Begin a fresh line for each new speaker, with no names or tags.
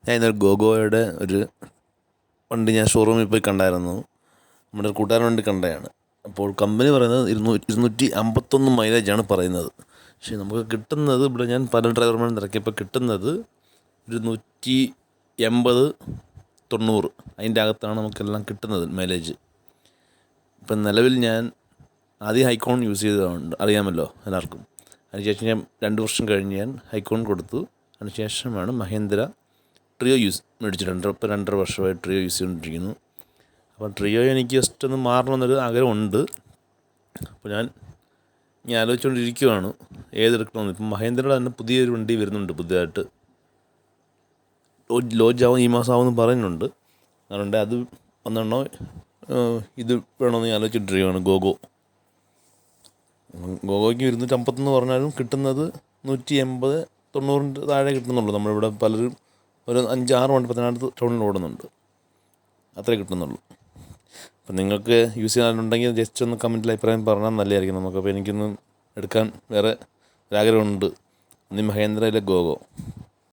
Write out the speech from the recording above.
ഞാൻ ഇന്നൊരു ഗോഗോയുടെ ഒരു വണ്ടി ഞാൻ ഷോറൂമിൽ പോയി കണ്ടായിരുന്നു. നമ്മുടെ ഒരു കൂട്ടുകാരൻ വണ്ടി കണ്ടതാണ്. അപ്പോൾ കമ്പനി പറയുന്നത് 251 മൈലേജാണ് പറയുന്നത്. പക്ഷേ നമുക്ക് കിട്ടുന്നത്, ഇവിടെ ഞാൻ പല ഡ്രൈവർമാരും ഇറക്കിയപ്പോൾ കിട്ടുന്നത് 180, 90 അതിൻ്റെ അകത്താണ് നമുക്കെല്ലാം കിട്ടുന്നത് മൈലേജ്. ഇപ്പം നിലവിൽ ഞാൻ ആദ്യം ഹൈക്കോൺ യൂസ് ചെയ്തതുകൊണ്ട് അറിയാമല്ലോ എല്ലാവർക്കും. അതിനുശേഷം ഞാൻ 2 വർഷം കഴിഞ്ഞ് ഞാൻ ഹൈക്കോൺ കൊടുത്തു. അതിനുശേഷമാണ് മഹേന്ദ്ര ട്രിയോ മേടിച്ചിട്ടുണ്ട്. ഇപ്പോൾ 2.5 വർഷമായി ട്രിയോ യൂസ് ചെയ്തുകൊണ്ടിരിക്കുന്നു. അപ്പോൾ ട്രിയോ എനിക്ക് ജസ്റ്റ് ഒന്ന് മാറണമെന്നൊരു ആഗ്രഹമുണ്ട്. അപ്പോൾ ഞാൻ ആലോചിച്ചുകൊണ്ടിരിക്കുകയാണ് ഏതെടുക്കണമെന്ന്. ഇപ്പം മഹേന്ദ്രയുടെ തന്നെ പുതിയൊരു വണ്ടി വരുന്നുണ്ട് പുതിയതായിട്ട്. ലോഞ്ച് ആവും, ഈ മാസം ആവുമെന്ന് പറയുന്നുണ്ട്. അതുകൊണ്ട് അത് വന്നെണ്ണോ ഇത് വേണമെന്ന് ഞാൻ ആലോചിച്ചിട്ടിരിക്കുകയാണ്. ഗോഗോയ്ക്ക് 251 പറഞ്ഞാലും കിട്ടുന്നത് 180, 90 താഴെ കിട്ടുന്നുള്ളൂ. നമ്മളിവിടെ പലരും ഒരു 5-6 വണ്ടി പത്തനാപുരത്ത് ടൗണിൽ ഓടുന്നുണ്ട്, അത്രേ കിട്ടുന്നുള്ളൂ. അപ്പം നിങ്ങൾക്ക് യൂസ് ചെയ്യാനുണ്ടെങ്കിൽ ജസ്റ്റ് ഒന്ന് കമൻറ്റിൽ അഭിപ്രായം പറഞ്ഞാൽ നല്ലതായിരിക്കും നമുക്ക്. അപ്പോൾ എനിക്കൊന്ന് എടുക്കാൻ വേറെ ഒരാഗ്രഹമുണ്ട്. ഒന്നീ മഹേന്ദ്ര, ഇല്ല ഗോഗോ.